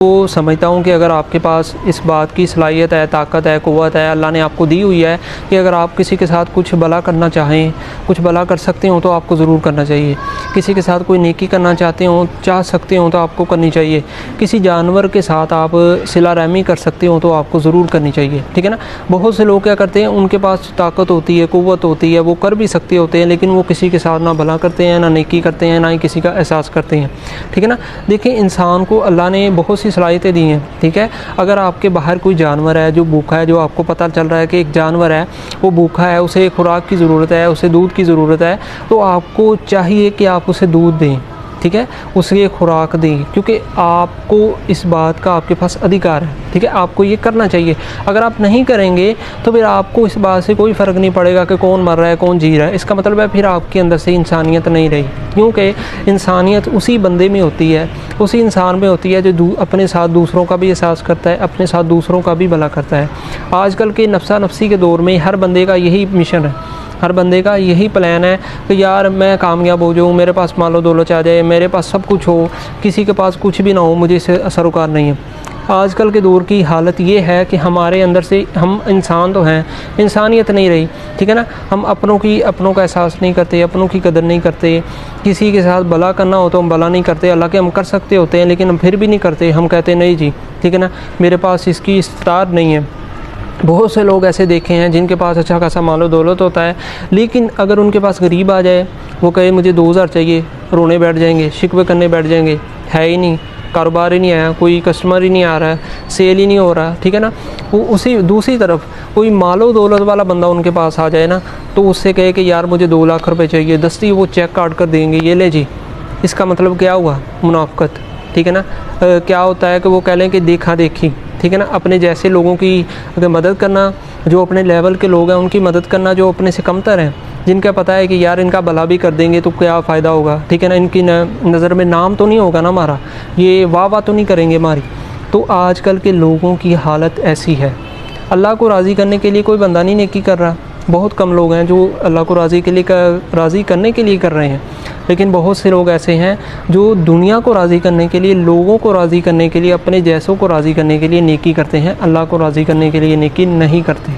تو سمجھتا ہوں کہ اگر آپ کے پاس اس بات کی صلاحیت ہے، طاقت ہے، قوت ہے، اللہ نے آپ کو دی ہوئی ہے کہ اگر آپ کسی کے ساتھ کچھ بھلا کرنا چاہیں، کچھ بھلا کر سکتے ہوں تو آپ کو ضرور کرنا چاہیے۔ کسی کے ساتھ کوئی نیکی کرنا چاہ سکتے ہوں تو آپ کو کرنی چاہیے۔ کسی جانور کے ساتھ آپ صلہ رحمی کر سکتے ہوں تو آپ کو ضرور کرنی چاہیے، ٹھیک ہے نا۔ بہت سے لوگ کیا کرتے ہیں، ان کے پاس طاقت ہوتی ہے، قوت ہوتی ہے، وہ کر بھی سکتے ہوتے ہیں، لیکن وہ کسی کے ساتھ نہ بھلا کرتے ہیں، نہ نیکی کرتے ہیں، نہ ہی کسی کا احساس کرتے ہیں، ٹھیک ہے نا۔ دیکھیں، انسان کو اللہ نے بہت سی صلاحیتیں دی ہیں، ٹھیک ہے۔ اگر آپ کے باہر کوئی جانور ہے جو بھوکا ہے، جو آپ کو پتہ چل رہا ہے کہ ایک جانور ہے وہ بھوکا ہے، اسے خوراک کی ضرورت ہے، اسے دودھ کی ضرورت ہے، تو آپ کو چاہیے کہ آپ اسے دودھ دیں، ٹھیک ہے، اسے خوراک دیں، کیونکہ آپ کو اس بات کا آپ کے پاس ادھیکار ہے، ٹھیک ہے، آپ کو یہ کرنا چاہیے۔ اگر آپ نہیں کریں گے تو پھر آپ کو اس بات سے کوئی فرق نہیں پڑے گا کہ کون مر رہا ہے کون جی رہا ہے۔ اس کا مطلب ہے پھر آپ کے اندر سے انسانیت نہیں رہی، کیونکہ انسانیت اسی بندے میں ہوتی ہے، اسی انسان میں ہوتی ہے جو اپنے ساتھ دوسروں کا بھی احساس کرتا ہے، اپنے ساتھ دوسروں کا بھی بھلا کرتا ہے۔ آج کل کے نفسا نفسی کے دور میں ہر بندے کا یہی مشن ہے، ہر بندے کا یہی پلان ہے کہ یار میں کامیاب ہو جاؤں، میرے پاس مال و دولت آ جائے، میرے پاس سب کچھ ہو، کسی کے پاس کچھ بھی نہ ہو، مجھے اس سے سروکار نہیں ہے۔ آج کل کے دور کی حالت یہ ہے کہ ہمارے اندر سے ہم انسان تو ہیں، انسانیت نہیں رہی، ٹھیک ہے نا۔ ہم اپنوں کا احساس نہیں کرتے، اپنوں کی قدر نہیں کرتے، کسی کے ساتھ بھلا کرنا ہو تو ہم بھلا نہیں کرتے، اللہ کے ہم کر سکتے ہوتے ہیں لیکن ہم پھر بھی نہیں کرتے، ہم کہتے نہیں جی، ٹھیک ہے نا، میرے پاس اس کی استطاعت نہیں ہے۔ بہت سے لوگ ایسے دیکھے ہیں جن کے پاس اچھا خاصا مال و دولت ہوتا ہے، لیکن اگر ان کے پاس غریب آ جائے، وہ کہے مجھے 2000 چاہیے، رونے بیٹھ جائیں گے، شکوے کرنے بیٹھ جائیں گے، ہے ہی نہیں، کاروبار ہی نہیں آیا، کوئی کسٹمر ہی نہیں آ رہا ہے، سیل ہی نہیں ہو رہا، ٹھیک ہے نا۔ وہ اسی دوسری طرف کوئی مال و دولت والا بندہ ان کے پاس آ جائے نا، تو اس سے کہے کہ یار مجھے 2 لاکھ روپے چاہیے، دستی وہ چیک کاٹ کر دیں گے، یہ لے جی۔ اس کا مطلب کیا ہوا؟ منافقت، ٹھیک ہے نا۔ کیا ہوتا ہے کہ وہ کہہ لیں کہ دیکھا دیکھی، ٹھیک ہے نا، اپنے جیسے لوگوں کی مدد کرنا، جو اپنے لیول کے لوگ ہیں ان کی مدد کرنا، جو اپنے سے کمتر ہیں، جن کا پتہ ہے کہ یار ان کا بھلا بھی کر دیں گے تو کیا فائدہ ہوگا، ٹھیک ہے نا، ان کی نظر میں نام تو نہیں ہوگا نا ہمارا، یہ واہ تو نہیں کریں گے ہماری۔ تو آج کل کے لوگوں کی حالت ایسی ہے۔ اللہ کو راضی کرنے کے لیے کوئی بندہ نہیں نیکی کر رہا، بہت کم لوگ ہیں جو اللہ کو راضی کرنے کے لیے کر رہے ہیں، لیکن بہت سے لوگ ایسے ہیں جو دنیا کو راضی کرنے کے لیے، لوگوں کو راضی کرنے کے لیے، اپنے جیسوں کو راضی کرنے کے لیے نیکی کرتے ہیں، اللہ کو راضی کرنے کے لیے نیکی نہیں کرتے۔